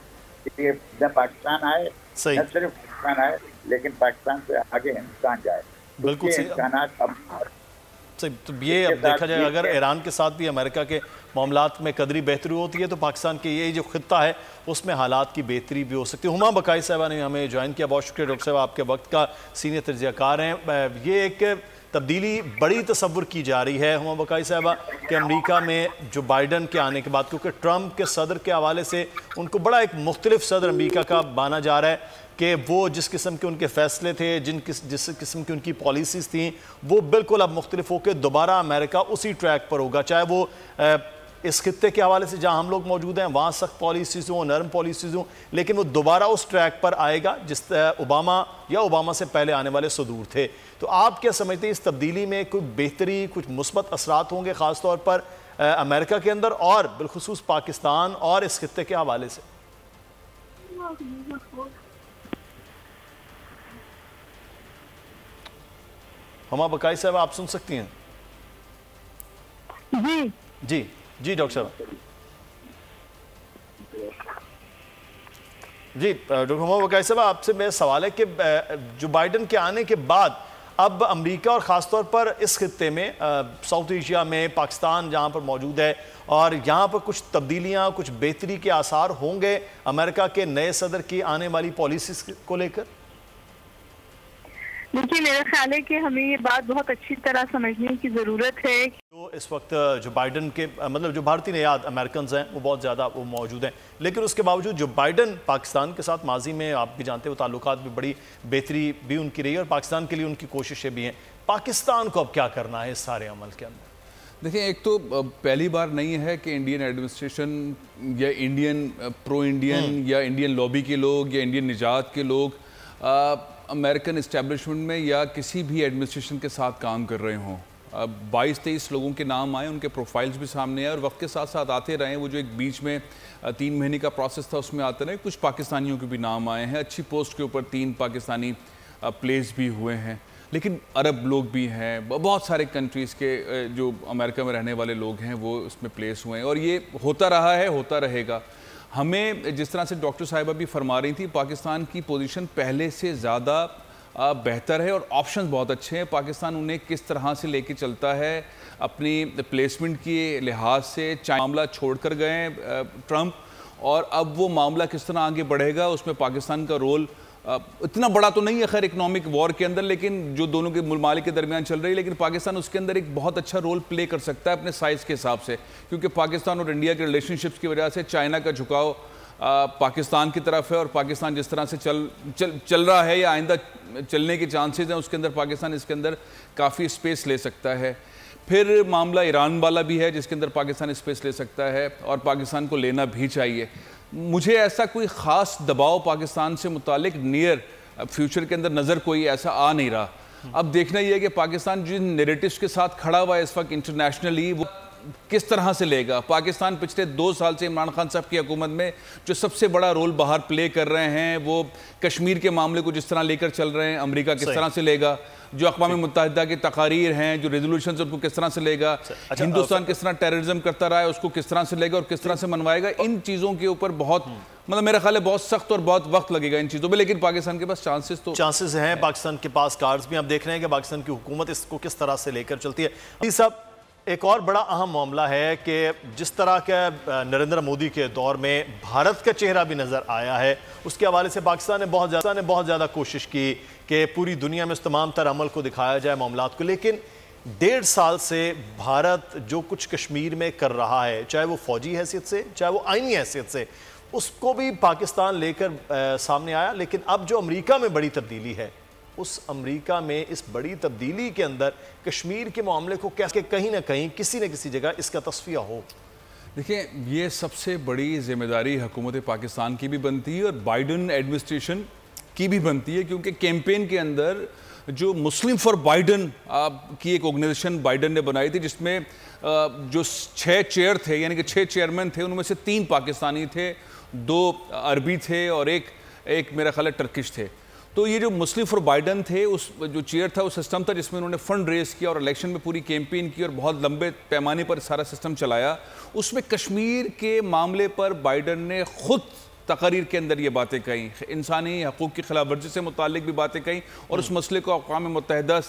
کہ جب پاکستان آئے، نہ صرف پاکستان آئے لیکن پاکستان سے آگے ہندوستان جائے. بالکل امکانات اب تو یہ اب دیکھا جائے اگر ایران کے ساتھ بھی امریکہ کے معاملات میں قدری بہتری ہوتی ہے تو پاکستان کے یہ جو خطہ ہے اس میں حالات کی بہتری بھی ہو سکتی ہے. ہما بقائی صاحبہ نے ہمیں جوائن کیا، بہت شکریہ ڈاکٹر صاحب، آپ کے وقت کا سینئر تجزیہ کار ہیں. یہ ایک تبدیلی بڑی تصور کی جا رہی ہے ہما بقائی صاحبہ کہ امریکہ میں جو بائیڈن کے آنے کے بعد، کیونکہ ٹرمپ کے صدر کے حوالے سے ان کو بڑا ایک مختلف صدر امریکہ کا مانا جا رہا ہے کہ وہ جس قسم کے ان کے فیصلے تھے، جس قسم کی ان کی پالیسیز تھیں، وہ بالکل اب مختلف ہو کے دوبارہ امریکہ اسی ٹریک پر ہوگا، چاہے وہ اس خطے کے حوالے سے جہاں ہم لوگ موجود ہیں وہاں سخت پالیسیز ہوں، نرم پالیسیز ہوں، لیکن وہ دوبارہ اس ٹریک پر آئے گا جس اوباما سے پہلے آنے والے صدور تھے. تو آپ کیا سمجھتے ہیں اس تبدیلی میں کوئی بہتری، کچھ مثبت اثرات ہوں گے خاص طور پر امریکہ کے اندر اور بالخصوص پاکستان اور اس خطے کے حوالے سے؟ ہما بقائی صاحب آپ سن سکتی ہیں؟ جی ڈاکٹر صاحب. جی ڈاکٹر ہما بقائی صاحب، آپ سے میرا سوال ہے کہ جو بائیڈن کے آنے کے بعد اب امریکہ اور خاص طور پر اس خطے میں ساؤتھ ایشیا میں پاکستان جہاں پر موجود ہے، اور یہاں پر کچھ تبدیلیاں، کچھ بہتری کے آثار ہوں گے امریکہ کے نئے صدر کی آنے والی پالیسیز کو لے کر؟ دیکھیے، میرا خیال ہے کہ ہمیں یہ بات بہت اچھی طرح سمجھنے کی ضرورت ہے. جو اس وقت جو بائیڈن کے مطلب جو بھارتی نیاد امریکنز ہیں وہ بہت زیادہ وہ موجود ہیں، لیکن اس کے باوجود جو بائیڈن پاکستان کے ساتھ ماضی میں آپ بھی جانتے ہیں وہ تعلقات بھی بڑی بہتری بھی ان کی رہی ہے اور پاکستان کے لیے ان کی کوششیں بھی ہیں. پاکستان کو اب کیا کرنا ہے اس سارے عمل کے اندر؟ دیکھیں، ایک تو پہلی بار نہیں ہے کہ انڈین ایڈمنسٹریشن یا انڈین پرو انڈین یا انڈین لابی کے لوگ یا انڈین نجات کے لوگ امریکن اسٹیبلشمنٹ میں یا کسی بھی ایڈمنسٹریشن کے ساتھ کام کر رہے ہوں. 22-23 لوگوں کے نام آئے، ان کے پروفائلز بھی سامنے آئے اور وقت کے ساتھ ساتھ آتے رہے. وہ جو ایک بیچ میں 3 مہینے کا پروسیس تھا اس میں آتے رہے. کچھ پاکستانیوں کے بھی نام آئے ہیں، اچھی پوسٹ کے اوپر 3 پاکستانی پلیس بھی ہوئے ہیں، لیکن عرب لوگ بھی ہیں، بہت سارے کنٹریز کے جو امریکہ میں رہنے والے لوگ ہیں وہ اس میں پلیس ہوئے ہیں، اور یہ ہوتا رہا ہے، ہوتا رہے گا. ہمیں جس طرح سے ڈاکٹر صاحبہ بھی فرما رہی تھی، پاکستان کی پوزیشن پہلے سے زیادہ بہتر ہے اور آپشنز بہت اچھے ہیں. پاکستان انہیں کس طرح سے لے کے چلتا ہے اپنی پلیسمنٹ کے لحاظ سے. معاملہ چھوڑ کر گئے ٹرمپ، اور اب وہ معاملہ کس طرح آگے بڑھے گا اس میں پاکستان کا رول اتنا بڑا تو نہیں ہے خیر اکنامک وار کے اندر، لیکن جو دونوں کے ممالک کے درمیان چل رہی ہے، لیکن پاکستان اس کے اندر ایک بہت اچھا رول پلے کر سکتا ہے اپنے سائز کے حساب سے، کیونکہ پاکستان اور انڈیا کے ریلیشن شپس کی وجہ سے چائنا کا جھکاؤ پاکستان کی طرف ہے، اور پاکستان جس طرح سے چل رہا ہے یا آئندہ چلنے کے چانسز ہیں، اس کے اندر پاکستان اس کے اندر کافی سپیس لے سکتا ہے. پھر معاملہ ایران والا بھی ہے جس کے اندر پاکستان سپیس لے سکتا ہے، اور پاکستان کو لینا بھی چاہیے. مجھے ایسا کوئی خاص دباؤ پاکستان سے متعلق نیئر فیوچر کے اندر نظر کوئی ایسا آ نہیں رہا. اب دیکھنا یہ ہے کہ پاکستان جن نیریٹیوز کے ساتھ کھڑا ہوا ہے اس وقت انٹرنیشنلی وہ کس طرح سے لے گا. پاکستان پچھلے 2 سال سے عمران خان صاحب کی حکومت میں جو سب سے بڑا رول باہر پلے کر رہے ہیں وہ کشمیر کے معاملے کو جس طرح لے کر چل رہے ہیں, امریکہ کس طرح سے لے گا, جو اقوام متحدہ کی تقاریر ہیں, جو ریزولوشنز ان کو کس طرح سے لے گا, ہندوستان کس طرح ٹیررزم کرتا رہا ہے اس کو کس طرح سے لے گا اور کس طرح سے منوائے گا. ان چیزوں کے اوپر بہت مطلب میرا خیال ہے بہت سخت اور بہت وقت لگے گا ان چیزوں میں, لیکن پاکستان کے پاس چانسز ہیں. پاکستان کے پاس کارڈز بھی آپ دیکھ رہے ہیں کہ پاکستان کی حکومت اس کو کس طرح سے لے کر چلتی ہے. یہ سب ایک اور بڑا اہم معاملہ ہے کہ جس طرح کے نریندر مودی کے دور میں بھارت کا چہرہ بھی نظر آیا ہے, اس کے حوالے سے پاکستان نے بہت زیادہ کوشش کی کہ پوری دنیا میں اس تمام تر عمل کو دکھایا جائے معاملات کو, لیکن 1.5 سال سے بھارت جو کچھ کشمیر میں کر رہا ہے, چاہے وہ فوجی حیثیت سے چاہے وہ آئینی حیثیت سے, اس کو بھی پاکستان لے کر سامنے آیا. لیکن اب جو امریکہ میں بڑی تبدیلی ہے, اس امریکہ میں اس بڑی تبدیلی کے اندر کشمیر کے معاملے کو کیسے کہیں نہ کہیں کسی نہ کسی جگہ اس کا تصفیہ ہو. دیکھیں یہ سب سے بڑی ذمہ داری حکومت پاکستان کی بھی بنتی ہے اور بائیڈن ایڈمنسٹریشن کی بھی بنتی ہے, کیونکہ کیمپین کے اندر جو مسلم فار بائیڈن کی ایک آرگنائزیشن بائیڈن نے بنائی تھی جس میں جو 6 چیئر تھے یعنی کہ 6 چیئرمین تھے, ان میں سے 3 پاکستانی تھے, 2 عربی تھے اور ایک میرا خیال ہے ٹرکش تھے. تو یہ جو مسلم فار بائیڈن تھے اس جو چیئر تھا وہ سسٹم تھا جس میں انہوں نے فنڈ ریز کیا اور الیکشن میں پوری کیمپین کی اور بہت لمبے پیمانے پر سارا سسٹم چلایا. اس میں کشمیر کے معاملے پر بائیڈن نے خود تقاریر کے اندر یہ باتیں کہیں, انسانی حقوق کی خلاف ورزی سے متعلق بھی باتیں کہیں اور اس مسئلے کو اقوام متحدہ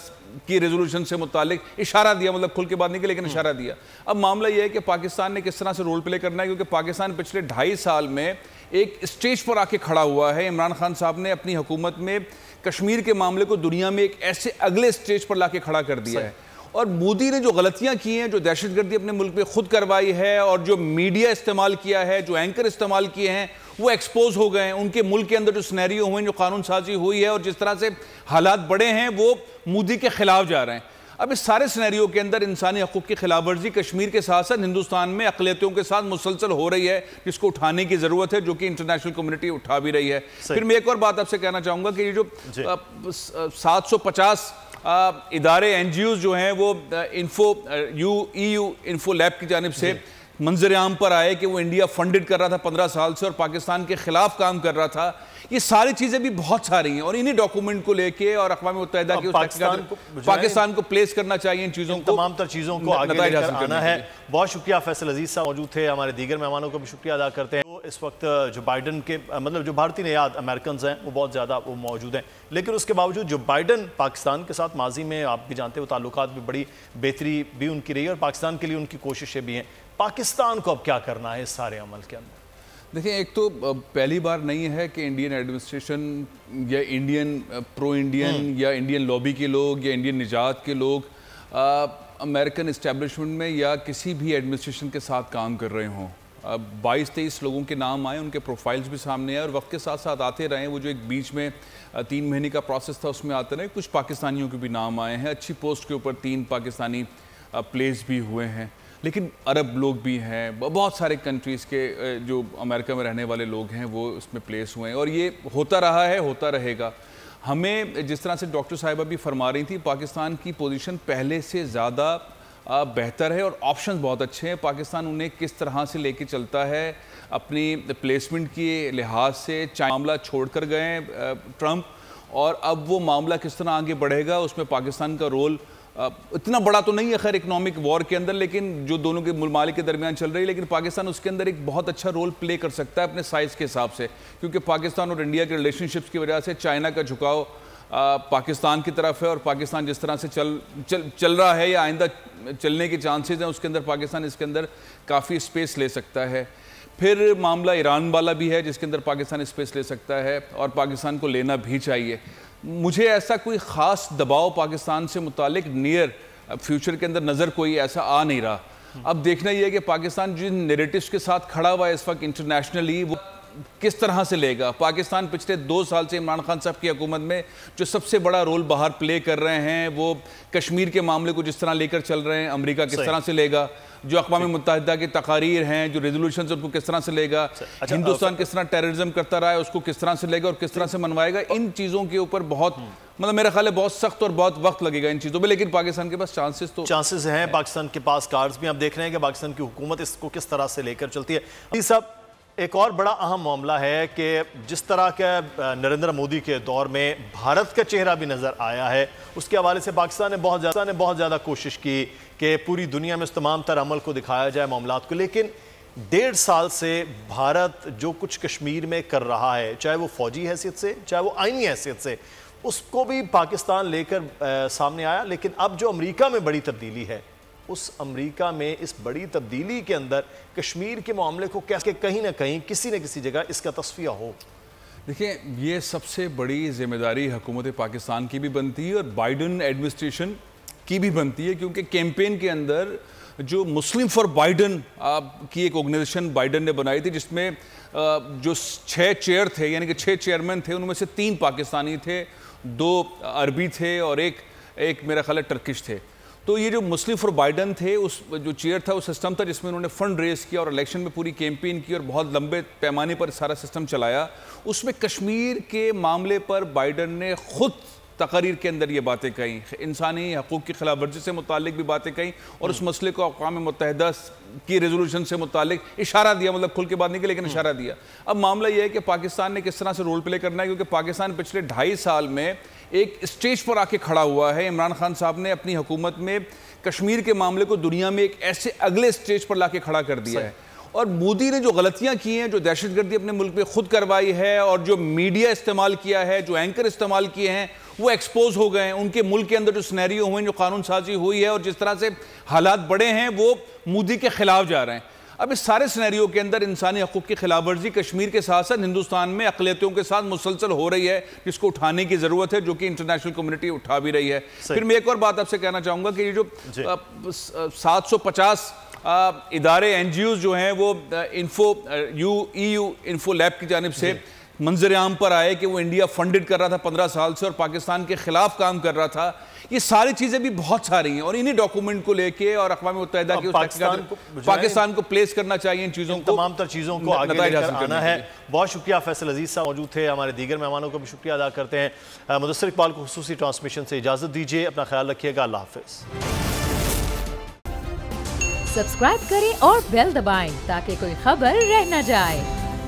کی ریزولوشن سے متعلق اشارہ دیا, مطلب کھل کے بات نہیں کی لیکن اشارہ دیا. اب معاملہ یہ ہے کہ پاکستان نے کس طرح سے رول پلے کرنا ہے, کیونکہ پاکستان پچھلے 2.5 سال میں ایک اسٹیج پر آ کے کھڑا ہوا ہے. عمران خان صاحب نے اپنی حکومت میں کشمیر کے معاملے کو دنیا میں ایک ایسے اگلے اسٹیج پر لا کے کھڑا کر دیا ہے, اور مودی نے جو غلطیاں کی ہیں, جو دہشت گردی اپنے ملک میں خود کروائی ہے اور جو میڈیا استعمال کیا ہے, جو اینکر استعمال کیے ہیں, وہ ایکسپوز ہو گئے ہیں. ان کے ملک کے اندر جو سینیریو ہوئے ہیں, جو قانون سازی ہوئی ہے اور جس طرح سے حالات بڑے ہیں وہ مودی کے خلاف جا رہے ہیں. اب اس سارے سینیریو کے اندر انسانی حقوق کی خلاف ورزی کشمیر کے ساتھ ساتھ ہندوستان میں اقلیتوں کے ساتھ مسلسل ہو رہی ہے, جس کو اٹھانے کی ضرورت ہے, جو کہ انٹرنیشنل کمیونٹی اٹھا بھی رہی ہے. پھر میں ایک اور بات آپ سے کہنا چاہوں گا کہ یہ جو 750 ادارے NGOs جو ہیں وہ EU انفو لیب کی جانب سے منظر عام پر آئے کہ وہ انڈیا فنڈڈ کر رہا تھا 15 سال سے اور پاکستان کے خلاف کام کر رہا تھا. یہ ساری چیزیں بھی بہت ساری ہیں اور انہی ڈاکومنٹ کو لے کے اور اقوام متحدہ کی پاکستان کو پلیس کرنا چاہیے, ان چیزوں کو تمام تر چیزوں کو آگے لے کر آنا ہے. بہت شکریہ فیصل عزیز صاحب موجود تھے, ہمارے دیگر مہمانوں کا بھی شکریہ ادا کرتے ہیں. اس وقت جو بائیڈن کے مطلب جو بھارتی نیاد امریکنز ہیں وہ بہت زیادہ وہ موجود ہیں, لیکن اس کے باوجود جو بائیڈن پاکستان کے ساتھ ماضی میں آپ بھی جانتے ہیں وہ تعلقات بھی بڑی بہتری بھی ان کی رہی ہے اور پاکستان کے لیے ان کی کوششیں بھی ہیں. پاکستان کو اب کیا کرنا ہے اس سارے عمل کے اندر؟ دیکھیں ایک تو پہلی بار نہیں ہے کہ انڈین ایڈمنسٹریشن یا انڈین پرو انڈین یا انڈین لابی کے لوگ یا انڈین نجات کے لوگ امریکن اسٹیبلشمنٹ میں یا کسی بھی ایڈمنسٹریشن کے ساتھ کام کر رہے ہوں. 22-23 لوگوں کے نام آئے, ان کے پروفائلز بھی سامنے آئے اور وقت کے ساتھ ساتھ آتے رہے. وہ جو ایک بیچ میں 3 مہینے کا پروسیس تھا اس میں آتے رہے. کچھ پاکستانیوں کے بھی نام آئے ہیں, اچھی پوسٹ کے اوپر 3 پاکستانی پلیس بھی ہوئے ہیں, لیکن عرب لوگ بھی ہیں, بہت سارے کنٹریز کے جو امریکہ میں رہنے والے لوگ ہیں وہ اس میں پلیس ہوئے ہیں اور یہ ہوتا رہا ہے, ہوتا رہے گا. ہمیں جس طرح سے ڈاکٹر صاحبہ بھی فرما رہی تھی, پاکستان کی پوزیشن پہلے سے زیادہ بہتر ہے اور آپشنز بہت اچھے ہیں. پاکستان انہیں کس طرح سے لے کے چلتا ہے اپنی پلیسمنٹ کے لحاظ سے, چائنا معاملہ چھوڑ کر گئے ٹرمپ, اور اب وہ معاملہ کس طرح آگے بڑھے گا اس میں پاکستان کا رول اتنا بڑا تو نہیں ہے خیر اکنامک وار کے اندر, لیکن جو دونوں کے ممالک کے درمیان چل رہی ہے, لیکن پاکستان اس کے اندر ایک بہت اچھا رول پلے کر سکتا ہے اپنے سائز کے حساب سے, کیونکہ پاکستان اور انڈیا کے ریلیشن شپس کی وجہ سے چائنا کا جھکاؤ پاکستان کی طرف ہے اور پاکستان جس طرح سے چل رہا ہے یا آئندہ چلنے کے چانسز ہیں اس کے اندر پاکستان اس کے اندر کافی اسپیس لے سکتا ہے. پھر معاملہ ایران والا بھی ہے جس کے اندر پاکستان اسپیس لے سکتا ہے اور پاکستان کو لینا بھی چاہیے. مجھے ایسا کوئی خاص دباؤ پاکستان سے متعلق نیئر فیوچر کے اندر نظر کوئی ایسا آ نہیں رہا. اب دیکھنا یہ ہے کہ پاکستان جن نیریٹیوز کے ساتھ کھڑا ہوا ہے اس وقت انٹرنیشنلی وہ کس طرح سے لے گا. پاکستان پچھلے 2 سال سے عمران خان صاحب کی حکومت میں جو سب سے بڑا رول باہر پلے کر رہے ہیں وہ کشمیر کے معاملے کو جس طرح لے کر چل رہے ہیں, امریکہ کس طرح سے لے گا, جو اقوام متحدہ کی تقاریر ہیں, جو ریزولوشنز ان کو کس طرح سے لے گا, ہندوستان کس طرح ٹیررزم کرتا رہا ہے اس کو کس طرح سے لے گا اور کس طرح سے منوائے گا. ان چیزوں کے اوپر بہت مطلب میرا خیال ہے بہت سخت اور بہت وقت لگے گا ان چیزوں میں، لیکن پاکستان کے پاس چانسز ہیں، پاکستان کے پاس کارڈز بھی. آپ دیکھ رہے ہیں کہ پاکستان کی حکومت اس کو کس طرح سے لے کر چلتی ہے. یہ سب ایک اور بڑا اہم معاملہ ہے کہ جس طرح کا نریندر مودی کے دور میں بھارت کا چہرہ بھی نظر آیا ہے، اس کے حوالے سے پاکستان نے بہت زیادہ کوشش کی کہ پوری دنیا میں اس تمام تر عمل کو دکھایا جائے، معاملات کو. لیکن 1.5 سال سے بھارت جو کچھ کشمیر میں کر رہا ہے، چاہے وہ فوجی حیثیت سے چاہے وہ آئینی حیثیت سے، اس کو بھی پاکستان لے کر سامنے آیا. لیکن اب جو امریکہ میں بڑی تبدیلی ہے، اس امریکہ میں اس بڑی تبدیلی کے اندر کشمیر کے معاملے کو کیسے کہیں نہ کہیں کسی نہ کسی جگہ اس کا تصفیہ ہو. دیکھیں یہ سب سے بڑی ذمہ داری حکومت پاکستان کی بھی بنتی ہے اور بائیڈن ایڈمنسٹریشن کی بھی بنتی ہے، کیونکہ کیمپین کے اندر جو مسلم فار بائیڈن کی ایک آرگنائزیشن بائیڈن نے بنائی تھی، جس میں جو 6 چیئر تھے، یعنی کہ 6 چیئرمین تھے، ان میں سے 3 پاکستانی تھے، 2 عربی تھے اور ایک میرا خیال ہے ٹرکش تھے. تو یہ جو مسلم فار بائیڈن تھے، اس جو چیئر تھا وہ سسٹم تھا جس میں انہوں نے فنڈ ریز کیا اور الیکشن میں پوری کیمپین کی اور بہت لمبے پیمانے پر سارا سسٹم چلایا. اس میں کشمیر کے معاملے پر بائیڈن نے خود تقاریر کے اندر یہ باتیں کہیں، انسانی حقوق کی خلاف ورزی سے متعلق بھی باتیں کہیں اور اس مسئلے کو اقوام متحدہ کی ریزولوشن سے متعلق اشارہ دیا، مطلب کھل کے بات نہیں کی لیکن اشارہ دیا. اب معاملہ یہ ہے کہ پاکستان نے کس طرح سے رول پلے کرنا ہے، کیونکہ پاکستان پچھلے 2.5 سال میں ایک اسٹیج پر آ کے کھڑا ہوا ہے. عمران خان صاحب نے اپنی حکومت میں کشمیر کے معاملے کو دنیا میں ایک ایسے اگلے اسٹیج پر لا کے کھڑا کر دیا ہے. اور مودی نے جو غلطیاں کی ہیں، جو دہشت گردی اپنے ملک میں خود کروائی ہے اور جو میڈیا استعمال کیا ہے، جو اینکر استعمال کیے ہیں، وہ ایکسپوز ہو گئے ہیں. ان کے ملک کے اندر جو سینیریو ہوئے ہیں، جو قانون سازی ہوئی ہے اور جس طرح سے حالات بڑے ہیں، وہ مودی کے خلاف جا رہے ہیں. اب اس سارے سینیریو کے اندر انسانی حقوق کی خلاف ورزی کشمیر کے ساتھ ساتھ ہندوستان میں اقلیتوں کے ساتھ مسلسل ہو رہی ہے، جس کو اٹھانے کی ضرورت ہے، جو کہ انٹرنیشنل کمیونٹی اٹھا بھی رہی ہے. پھر میں ایک اور بات آپ سے کہنا چاہوں گا کہ یہ جو 750 ادارے این جی اوز جو ہیں وہ انفو لیب کی جانب سے منظر عام پر آئے کہ وہ انڈیا فنڈڈ کر رہا تھا 15 سال سے اور پاکستان کے خلاف کام کر رہا تھا. یہ ساری چیزیں بھی بہت ساری ہیں اور انہی ڈاکومنٹ کو لے کے اور اقوام متحدہ کی پاکستان کو پلیس کرنا چاہیے ان چیزوں کو، تمام تر چیزوں کو آگے لے کر آنا ہے. بہت شکریہ فیصل عزیز صاحب موجود تھے. ہمارے دیگر مہمانوں کا بھی شکریہ ادا کرتے ہیں. مدثر اقبال کو خصوصی ٹرانسمیشن سے اجازت دیجیے. اپنا خیال رکھیے گا. اللہ حافظ. سبسکرائب کریں اور بیل دبائیں تاکہ کوئی خبر رہ نہ جائے.